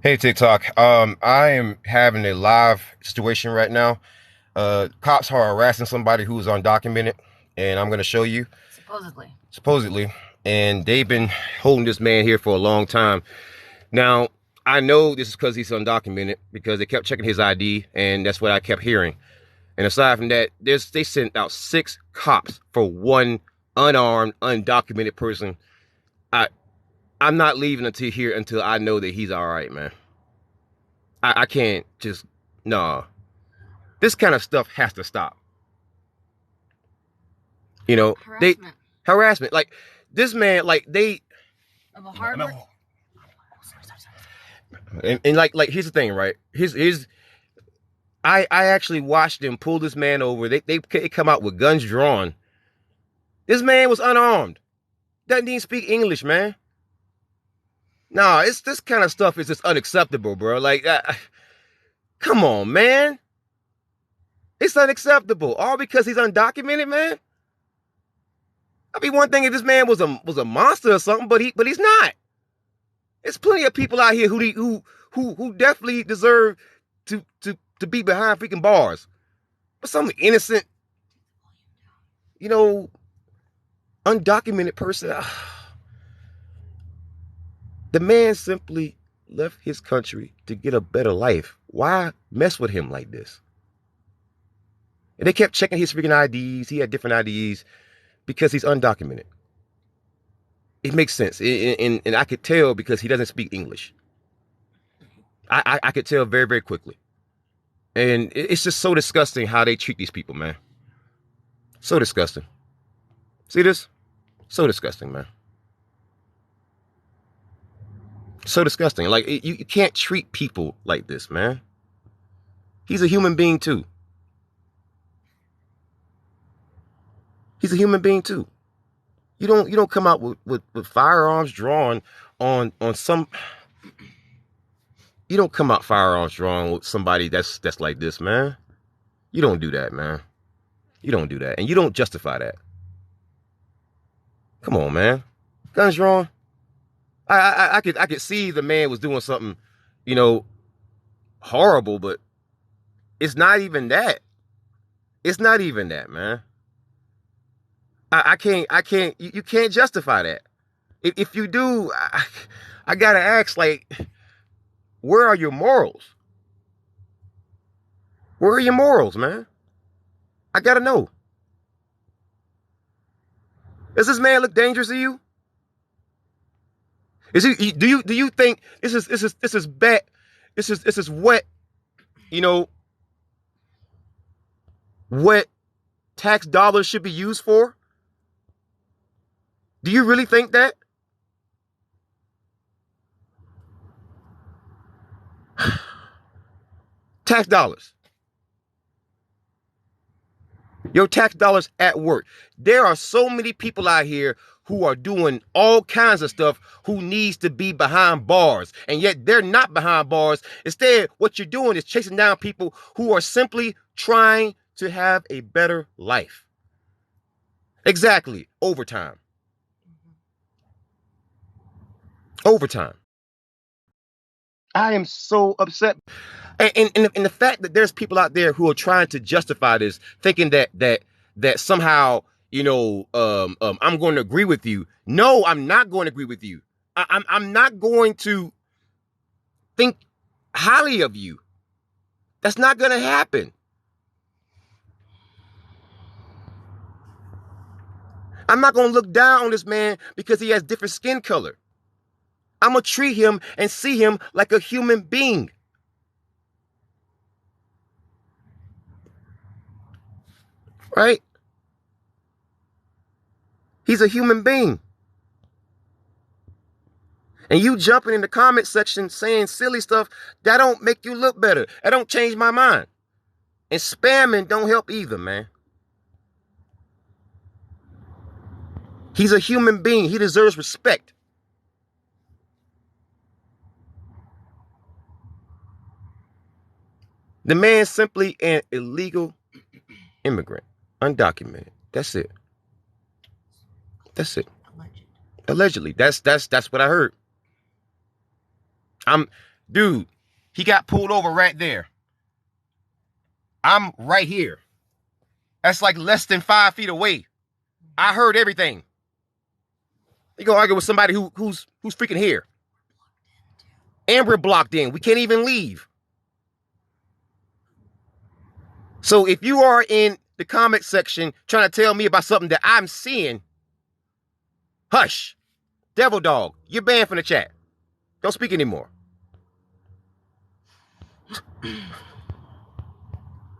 Hey TikTok. I am having a live situation right now. Cops are harassing somebody who's undocumented, and I'm gonna show you. Supposedly. Supposedly, and they've been holding this man here for a long time. Now, I know this is because he's undocumented because they kept checking his ID, and that's what I kept hearing. And aside from that, they sent out 6 cops for one unarmed, undocumented person. I I'm not leaving until I know that he's all right, man. I can't just no. This kind of stuff has to stop. You know, they Harassment harassment. Like this man, like they of a hard work. no. And like here's the thing, right? Here's I actually watched them pull this man over. They come out with guns drawn. This man was unarmed. Doesn't even speak English, man. Nah, it's this kind of stuff is just unacceptable, bro. Like, come on, man. It's unacceptable. All because he's undocumented, man. I'd be one thing if this man was a monster or something, but he's not. There's plenty of people out here who definitely deserve to be behind freaking bars. But some innocent, you know, undocumented person. The man simply left his country to get a better life. Why mess with him like this? And they kept checking his freaking IDs. He had different IDs because he's undocumented. It makes sense. And I could tell because he doesn't speak English. I could tell very, very quickly. And it's just so disgusting how they treat these people, man. So disgusting. See this? So disgusting, man. So disgusting. Like, you can't treat people like this, man. He's a human being, too. He's a human being, too. You don't come out with firearms drawn on some. You don't come out firearms drawn with somebody that's like this, man. You don't do that, man. You don't do that, and you don't justify that. Come on, man. Guns drawn. I could see the man was doing something, you know, horrible, but it's not even that. It's not even that, man. I can't. You can't justify that. If you do, I gotta ask, like, where are your morals? Where are your morals, man? I gotta know. Does this man look dangerous to you? Is he? Do you think this is bad? This is what you know what tax dollars should be used for? Do you really think that? Tax dollars. Your tax dollars at work. There are so many people out here who are doing all kinds of stuff who needs to be behind bars. And yet they're not behind bars. Instead, what you're doing is chasing down people who are simply trying to have a better life. Exactly. Overtime. Overtime. I am so upset. And the fact that there's people out there who are trying to justify this, thinking that somehow, I'm going to agree with you. No, I'm not going to agree with you. I'm not going to think highly of you. That's not going to happen. I'm not going to look down on this man because he has different skin color. I'm going to treat him and see him like a human being. Right? He's a human being. And you jumping in the comment section saying silly stuff, that don't make you look better. That don't change my mind. And spamming don't help either, man. He's a human being. He deserves respect. The man's simply an illegal immigrant, undocumented. That's it. That's it. Allegedly. That's what I heard. Dude, he got pulled over right there. I'm right here. That's like less than 5 feet away. I heard everything. You go argue with somebody who's freaking here. And we're blocked in. We can't even leave. So if you are in the comment section trying to tell me about something that I'm seeing, hush. Devil dog, you're banned from the chat. Don't speak anymore.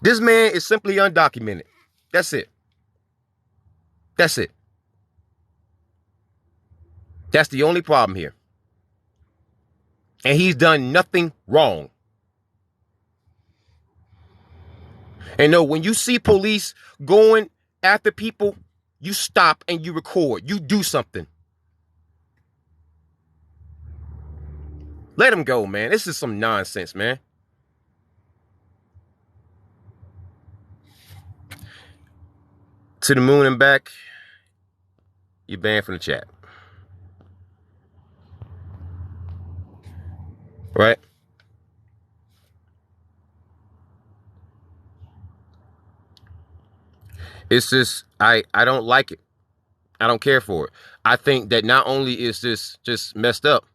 This man is simply undocumented. That's it. That's it. That's the only problem here. And he's done nothing wrong. And no, when you see police going after people, you stop and you record. You do something. Let him go, man. This is some nonsense, man. To the moon and back, you're banned from the chat. Right? It's just, I don't like it. I don't care for it. I think that not only is this just messed up,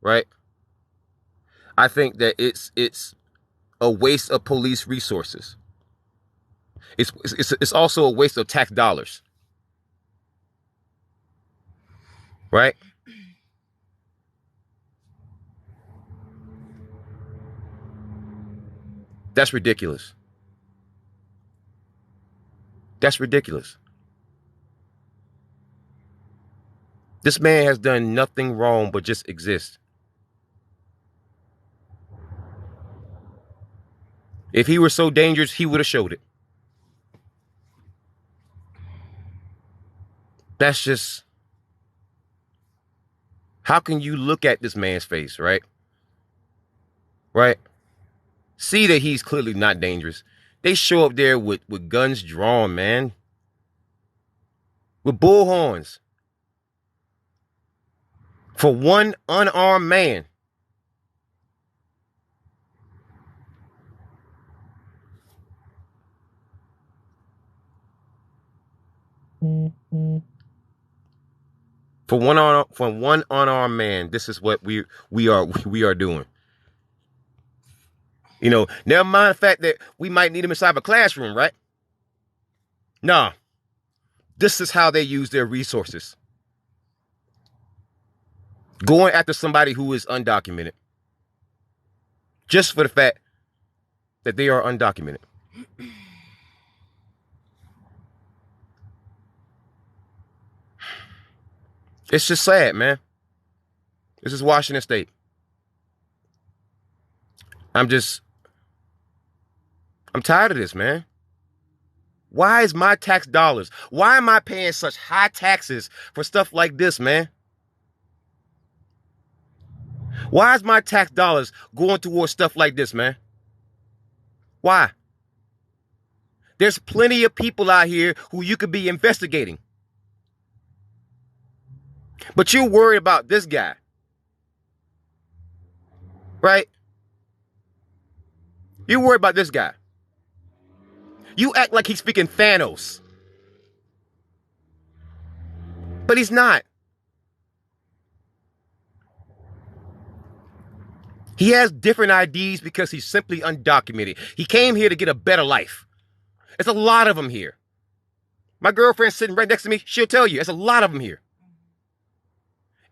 right? I think that it's a waste of police resources. It's also a waste of tax dollars. Right? That's ridiculous. That's ridiculous. This man has done nothing wrong but just exist. If he were so dangerous, he would have showed it. That's just... How can you look at this man's face, right? Right? See that he's clearly not dangerous. They show up there with guns drawn, man. With bullhorns. For one unarmed man. For one unarmed man, this is what we are doing. You know, never mind the fact that we might need him inside a classroom, right? Nah. This is how they use their resources. Going after somebody who is undocumented. Just for the fact that they are undocumented. It's just sad, man. This is Washington State. I'm tired of this, man. Why is my tax dollars? Why am I paying such high taxes for stuff like this, man? Why is my tax dollars going towards stuff like this, man? Why? There's plenty of people out here who you could be investigating. But you're worried about this guy. Right? You're worried about this guy. You act like he's speaking Thanos. But he's not. He has different IDs because he's simply undocumented. He came here to get a better life. There's a lot of them here. My girlfriend's sitting right next to me. She'll tell you, there's a lot of them here.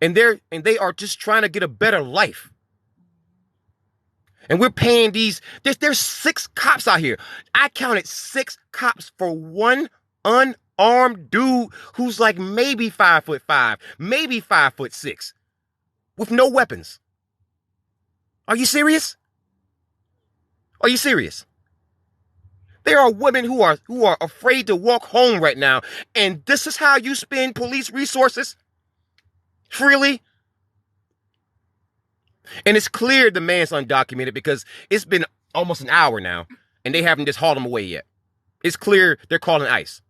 And they are just trying to get a better life. And we're paying these. There's 6 cops out here. I counted 6 cops for one unarmed dude who's like maybe 5'5", maybe 5'6", with no weapons. Are you serious? Are you serious? There are women who are afraid to walk home right now, and this is how you spend police resources? Freely? And it's clear the man's undocumented because it's been almost an hour now, and they haven't just hauled him away yet. It's clear they're calling ICE.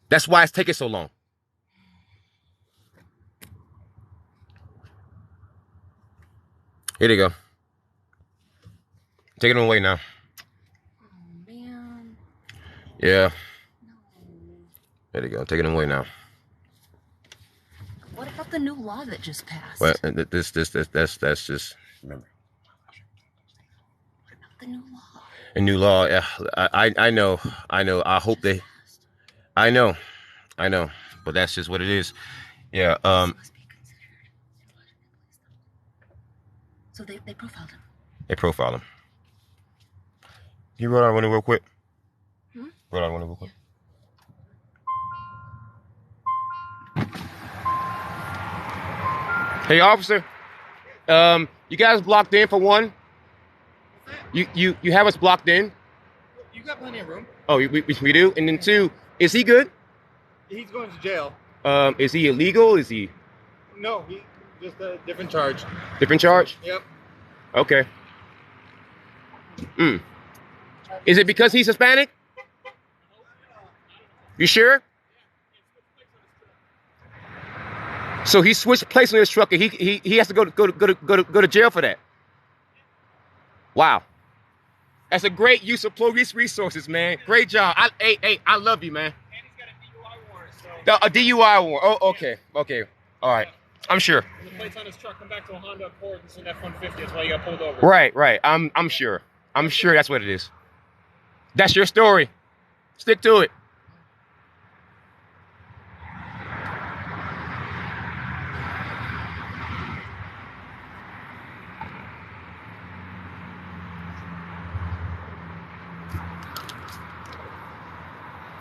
That's why it's taking so long. Here they go. Taking him away now. Oh, man. Yeah. No. There they go. Taking him away now. What about the new law that just passed? But that's just remember. What about the new law? A new law. Yeah, I know. I hope they. I know. But that's just what it is. Yeah. This must be considered. So they profiled him. They profile him. You wrote out one real quick. Wrote out one real quick. Hey, officer. You guys blocked in for one. You have us blocked in. You got plenty of room. Oh, we do. And then two, is he good? He's going to jail. Is he illegal? Is he? No, he just a different charge. Different charge? Yep. Okay. Is it because he's Hispanic? You sure? So he switched places on his truck, and he has to go to jail for that. Wow. That's a great use of police resources, man. Great job. I love you, man. And he's got a DUI warrant. So. A DUI warrant. Oh, okay. Okay. All right. I'm sure. The plates on his truck come back to a Honda Accord and an F-150. That's why you got pulled over. Right. I'm sure. I'm sure that's what it is. That's your story. Stick to it.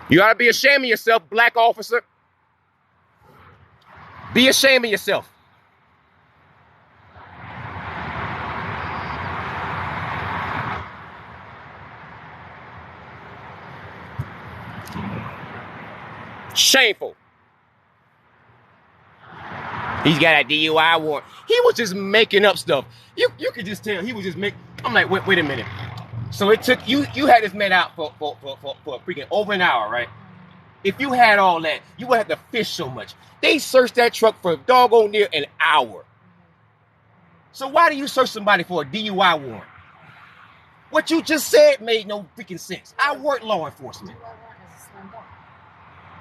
You ought to be ashamed of yourself, black officer. Be ashamed of yourself. Shameful. He's got a DUI warrant. He was just making up stuff. You could just tell he was just making. I'm like, wait a minute. So it took you had this man out for freaking over an hour, right? If you had all that, you would have to fish so much. They searched that truck for doggone near an hour. So why do you search somebody for a DUI warrant? What you just said made no freaking sense. I work law enforcement.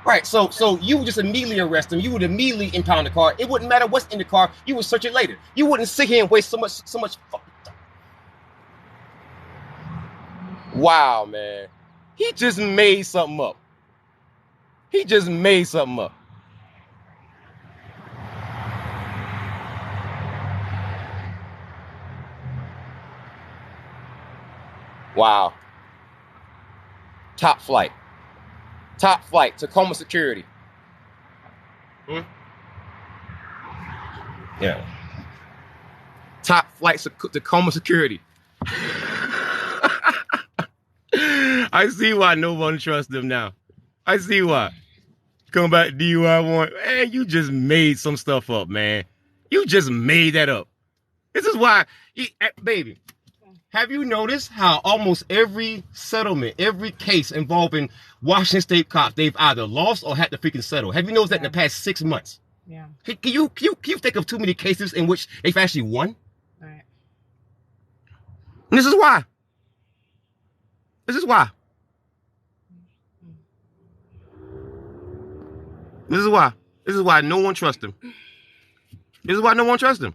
Right, so you would just immediately arrest him. You would immediately impound the car. It wouldn't matter what's in the car. You would search it later. You wouldn't sit here and waste so much fucking time. Wow, man. He just made something up. Wow. Top flight, Tacoma security. Yeah. Top flight, Tacoma security. I see why no one trusts them now. I see why. Come back, DUI warrant. Man, you just made some stuff up, man. You just made that up. This is why, baby. Have you noticed how almost every settlement, every case involving Washington State cops, they've either lost or had to freaking settle? Have you noticed that in the past 6 months? Yeah. Can you think of too many cases in which they've actually won? Right. And this is why. This is why. This is why. This is why no one trusts him. This is why no one trusts him.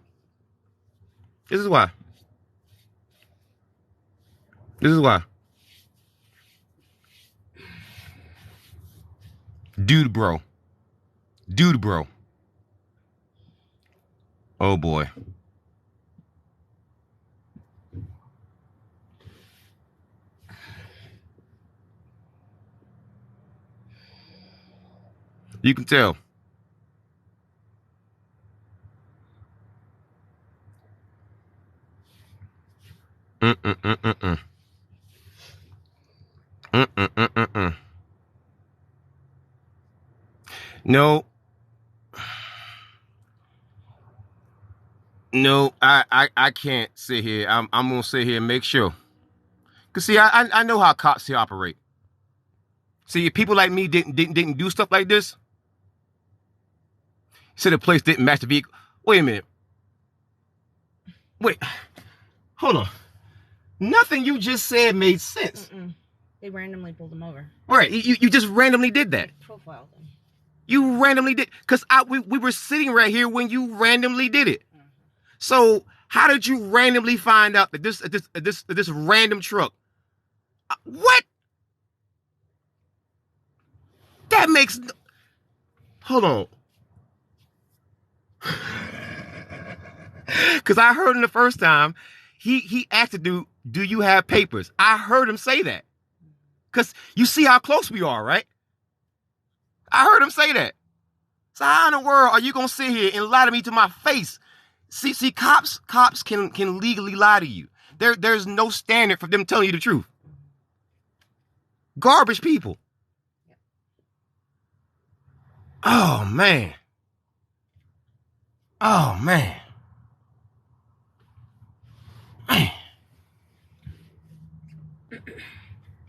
This is why. This is why. Dude, bro. Oh, boy. You can tell. No, I can't sit here. I'm gonna sit here and make sure. Cause see, I know how cops here operate. See, if people like me didn't do stuff like this, say the place didn't match the vehicle. Wait a minute. Wait. Hold on. Nothing you just said made sense. They randomly pulled him over. Right. You just randomly did that. They profiled him. You randomly did. Because we were sitting right here when you randomly did it. So how did you randomly find out that this random truck? What? That makes... Hold on. Because I heard him the first time, he asked the dude, do you have papers? I heard him say that. Because you see how close we are, right? I heard him say that. So how in the world are you going to sit here and lie to me to my face? See, cops can legally lie to you. There's no standard for them telling you the truth. Garbage people. Oh, man. Oh, man. Man.